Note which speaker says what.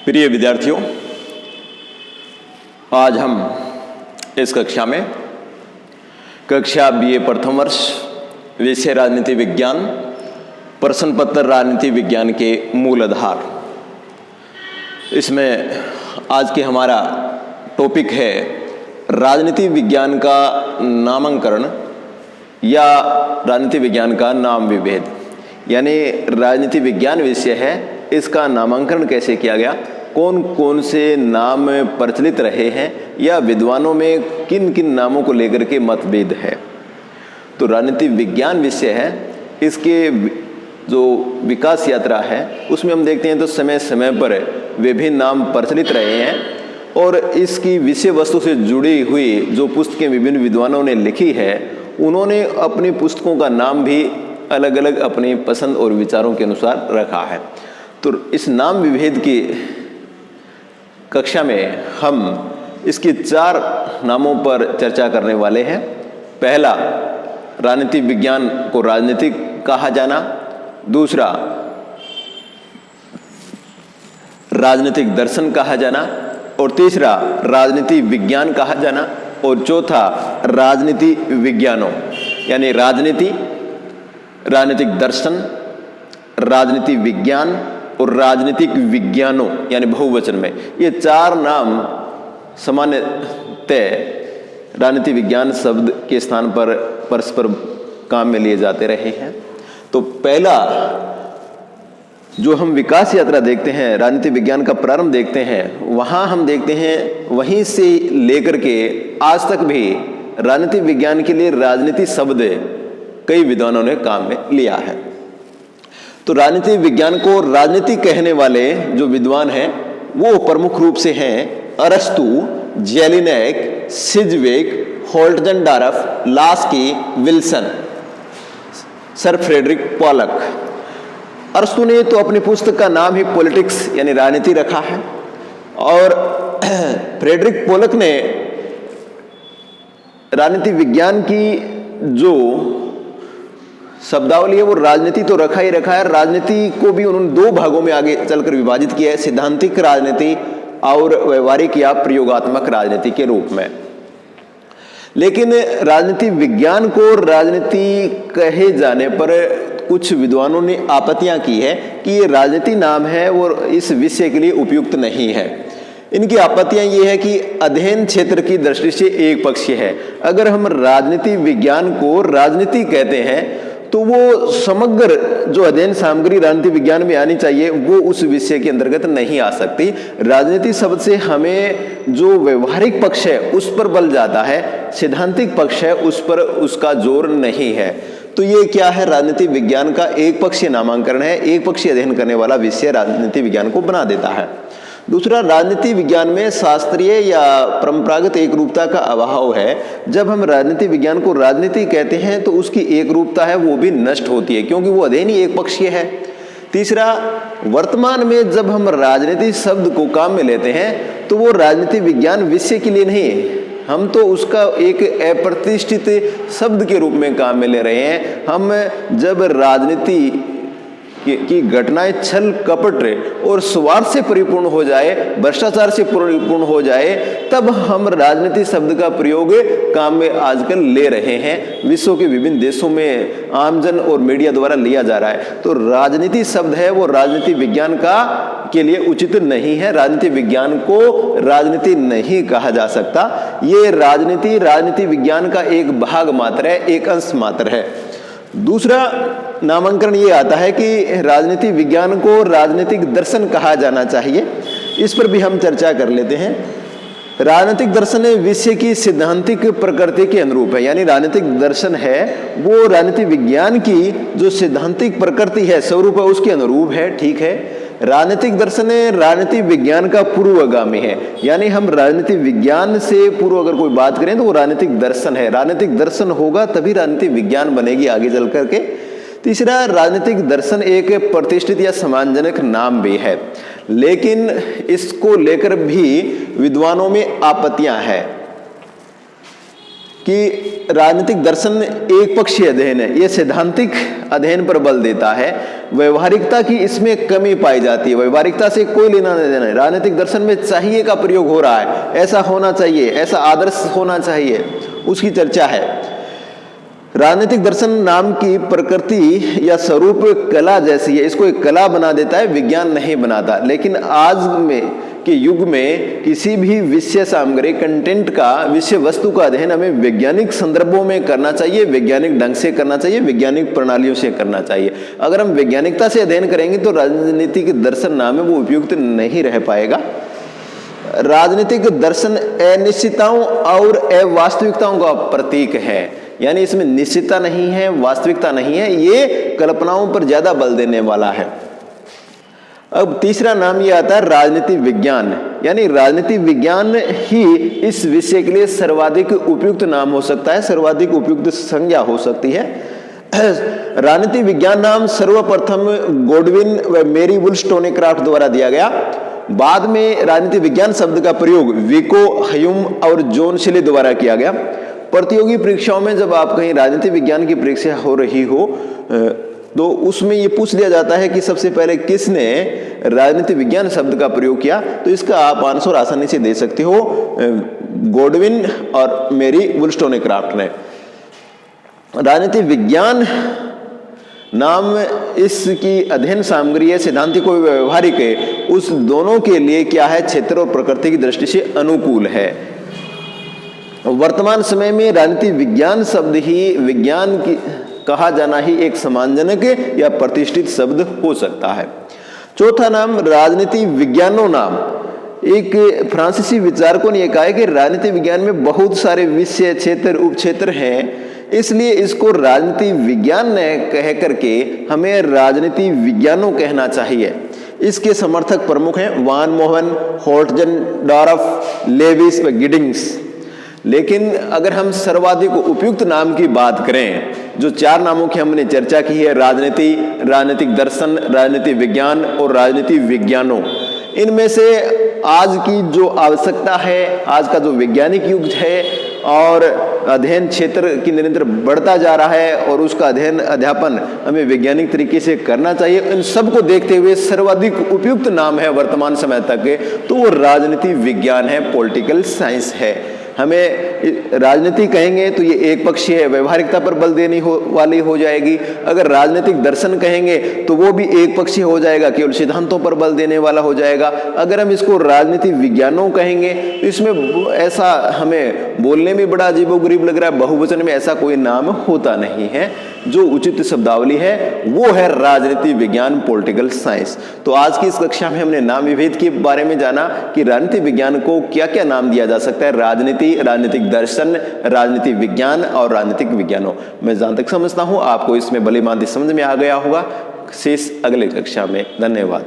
Speaker 1: प्रिय विद्यार्थियों, आज हम इस कक्षा में कक्षा BA प्रथम वर्ष विषय राजनीति विज्ञान प्रश्न पत्र राजनीति विज्ञान के मूल आधार, इसमें आज के हमारा टॉपिक है राजनीति विज्ञान का नामांकन या राजनीति विज्ञान का नाम विभेद। यानी राजनीति विज्ञान विषय है, इसका नामांकन कैसे किया गया, कौन कौन से नाम प्रचलित रहे हैं या विद्वानों में किन किन नामों को लेकर के मतभेद है। तो राजनीति विज्ञान विषय है, इसके जो विकास यात्रा है उसमें हम देखते हैं तो समय समय पर विभिन्न नाम प्रचलित रहे हैं और इसकी विषय वस्तु से जुड़ी हुई जो पुस्तकें विभिन्न विद्वानों ने लिखी है, उन्होंने अपनी पुस्तकों का नाम भी अलग अलग अपनी पसंद और विचारों के अनुसार रखा है। तो इस नाम विभेद की कक्षा में हम इसके 4 नामों पर चर्चा करने वाले हैं। पहला, राजनीति विज्ञान को राजनीतिक कहा जाना। दूसरा, राजनीतिक दर्शन कहा जाना। और तीसरा, राजनीति विज्ञान कहा जाना। और चौथा, राजनीति विज्ञानों यानी राजनीति, राजनीतिक दर्शन, राजनीति विज्ञान और राजनीतिक विज्ञानों यानी बहुवचन में, ये 4 नाम सामान्यतः राजनीति विज्ञान शब्द के स्थान पर परस्पर काम में लिए जाते रहे हैं। तो पहला जो हम विकास यात्रा देखते हैं, राजनीति विज्ञान का प्रारंभ देखते हैं, वहां हम देखते हैं वहीं से लेकर के आज तक भी राजनीति विज्ञान के लिए राजनीति शब्द कई विद्वानों ने काम में लिया है। तो राजनीति विज्ञान को राजनीति कहने वाले जो विद्वान हैं वो प्रमुख रूप से हैं अरस्तु, Jellinek, Sidgwick, Holtzendorff, Laski, Wilson, sir Frederick Pollock. अरस्तु ने तो अपनी पुस्तक का नाम ही पॉलिटिक्स यानी राजनीति रखा है और फ्रेडरिक पोलक ने राजनीति विज्ञान की जो शब्दावली है वो राजनीति तो रखा ही रखा है। राजनीति को भी उन्होंने 2 भागों में आगे चलकर विभाजित किया है, सिद्धांतिक राजनीति और व्यवहारिक या प्रयोगात्मक राजनीति के रूप में। लेकिन राजनीति विज्ञान को राजनीति कहे जाने पर कुछ विद्वानों ने आपत्तियां की है कि ये राजनीति नाम है वो इस विषय के लिए उपयुक्त नहीं है। इनकी आपत्तियां ये है कि अध्ययन क्षेत्र की दृष्टि से एक पक्षीय है। अगर हम राजनीति विज्ञान को राजनीति कहते हैं तो वो समग्र जो अध्ययन सामग्री राजनीति विज्ञान में आनी चाहिए वो उस विषय के अंतर्गत नहीं आ सकती। राजनीति शब्द से हमें जो व्यवहारिक पक्ष है उस पर बल जाता है, सिद्धांतिक पक्ष है उस पर उसका जोर नहीं है। तो ये क्या है, राजनीति विज्ञान का एक पक्षीय नामांकन है, एक पक्षीय अध्ययन करने वाला विषय राजनीति विज्ञान को बना देता है। दूसरा, राजनीति विज्ञान में शास्त्रीय या परंपरागत एक रूपता का अभाव है। जब हम राजनीति विज्ञान को राजनीति कहते हैं तो उसकी एक रूपता है वो भी नष्ट होती है क्योंकि वो अध्ययन ही एक पक्षीय है। तीसरा, वर्तमान में जब हम राजनीति शब्द को काम में लेते हैं तो वो राजनीति विज्ञान विषय के लिए नहीं, हम तो उसका एक अप्रतिष्ठित शब्द के रूप में काम में ले रहे हैं। हम जब राजनीति की घटनाएं छल कपट और स्वार्थ से परिपूर्ण हो जाए, भ्रष्टाचार से परिपूर्ण हो जाए, तब हम राजनीति शब्द का प्रयोग काम में आजकल ले रहे हैं। विश्व के विभिन्न देशों में आमजन और मीडिया द्वारा लिया जा रहा है। तो राजनीति शब्द है वो राजनीति विज्ञान का के लिए उचित नहीं है। राजनीति विज्ञान को राजनीति नहीं कहा जा सकता। ये राजनीति विज्ञान का एक भाग मात्र है, एक अंश मात्र है। दूसरा नामांकन ये आता है कि राजनीति विज्ञान को राजनीतिक दर्शन कहा जाना चाहिए। इस पर भी हम चर्चा कर लेते हैं। राजनीतिक दर्शन विषय की सिद्धांतिक प्रकृति के अनुरूप है, यानी राजनीतिक दर्शन है वो राजनीति विज्ञान की जो सिद्धांतिक प्रकृति है, स्वरूप है, उसके अनुरूप है। ठीक है, राजनीतिक दर्शन राजनीति विज्ञान का पूर्वगामी है, यानी हम राजनीति विज्ञान से पूर्व अगर कोई बात करें तो वो राजनीतिक दर्शन है। राजनीतिक दर्शन होगा तभी राजनीति विज्ञान बनेगी आगे चल करके। तीसरा, राजनीतिक दर्शन एक प्रतिष्ठित या सम्मानजनक नाम भी है, लेकिन इसको लेकर भी विद्वानों में आपत्तियां हैं। कि राजनीतिक दर्शन एक पक्षीय अध्ययन है, ये सैद्धांतिक अध्ययन पर बल देता है। व्यवहारिकता की इसमें कमी पाई जाती है, व्यवहारिकता से कोई लेना देना नहीं। राजनीतिक दर्शन में चाहिए का प्रयोग हो रहा है, ऐसा होना चाहिए, ऐसा आदर्श होना चाहिए, उसकी चर्चा है। राजनीतिक दर्शन नाम की प्रकृति या स्वरूप कला जैसी है, इसको एक कला बना देता है, विज्ञान नहीं बनाता। लेकिन आज में के युग में किसी भी विषय सामग्री कंटेंट का, विषय वस्तु का अध्ययन हमें वैज्ञानिक संदर्भों में करना चाहिए, वैज्ञानिक ढंग से करना चाहिए, वैज्ञानिक प्रणालियों से करना चाहिए। अगर हम वैज्ञानिकता से अध्ययन करेंगे तो राजनीतिक दर्शन नाम है वो उपयुक्त नहीं रह पाएगा। राजनीतिक दर्शन अनिश्चितताओं और अवास्तविकताओं का प्रतीक है, यानी इसमें निश्चितता नहीं है, वास्तविकता नहीं है, ये कल्पनाओं पर ज्यादा बल देने वाला है। अब तीसरा नाम ये आता है राजनीति विज्ञान, यानी राजनीति विज्ञान ही इस विषय के लिए सर्वाधिक उपयुक्त नाम हो सकता है, सर्वाधिक उपयुक्त संज्ञा हो सकती है। राजनीति विज्ञान नाम सर्वप्रथम गॉडविन व मेरी वुllstonecraft द्वारा दिया गया। बाद में राजनीति विज्ञान शब्द का प्रयोग विको, ह्यूम और जॉन शेली द्वारा किया गया। प्रतियोगी परीक्षाओं में जब आप कहीं राजनीति विज्ञान की परीक्षा हो रही हो तो उसमें ये पूछ लिया जाता है कि सबसे पहले किसने राजनीति विज्ञान शब्द का प्रयोग किया, तो इसका आप आंसर आसानी से दे सकते हो, गॉडविन और मेरी वुllstonecraft ने। राजनीति विज्ञान नाम इसकी अध्ययन सामग्री है, सैद्धांतिक और व्यवहारिक है, उस दोनों के लिए क्या है, क्षेत्र और प्रकृति की दृष्टि से अनुकूल है। वर्तमान समय में राजनीति विज्ञान शब्द ही विज्ञान की कहा जाना ही एक सम्मानजनक या प्रतिष्ठित शब्द हो सकता है। चौथा नाम राजनीति विज्ञानो नाम, एक फ्रांसीसी विचारकों ने कहा है कि राजनीति विज्ञान में बहुत सारे विषय, क्षेत्र, उपक्षेत्र हैं, इसलिए इसको राजनीति विज्ञान न कह करके हमें राजनीति विज्ञानो कहना चाहिए। इसके समर्थक प्रमुख हैं वान मोहन, होल्टजनडॉर्फ, लेविस व गिडिंग्स। लेकिन अगर हम सर्वाधिक उपयुक्त नाम की बात करें, जो चार नामों की हमने चर्चा की है, राजनीति, राजनीतिक दर्शन, राजनीति विज्ञान और राजनीति विज्ञानों, इनमें से आज की जो आवश्यकता है, आज का जो वैज्ञानिक युग है और अध्ययन क्षेत्र की निरंतर बढ़ता जा रहा है और उसका अध्ययन अध्यापन हमें वैज्ञानिक तरीके से करना चाहिए, इन सब को देखते हुए सर्वाधिक उपयुक्त नाम है वर्तमान समय तक तो वो राजनीति विज्ञान है, पॉलिटिकल साइंस है। हमें राजनीति कहेंगे तो ये एक पक्षीय है, व्यवहारिकता पर बल देने वाली हो जाएगी। अगर राजनीतिक दर्शन कहेंगे तो वो भी एक पक्षीय हो जाएगा, केवल सिद्धांतों पर बल देने वाला हो जाएगा। अगर हम इसको राजनीति विज्ञानों कहेंगे तो इसमें ऐसा हमें बोलने में बड़ा अजीबोगरीब लग रहा है, बहुवचन में ऐसा कोई नाम होता नहीं है। जो उचित शब्दावली है वो है राजनीति विज्ञान, पॉलिटिकल साइंस। तो आज की इस कक्षा में हमने नाम विभेद के बारे में जाना कि राजनीति विज्ञान को क्या क्या नाम दिया जा सकता है, राजनीति, राजनीतिक दर्शन, राजनीति विज्ञान और राजनीतिक विज्ञानों। मैं जहां तक समझता हूं आपको इसमें भली भांति समझ में आ गया होगा। शेष अगले कक्षा में। धन्यवाद।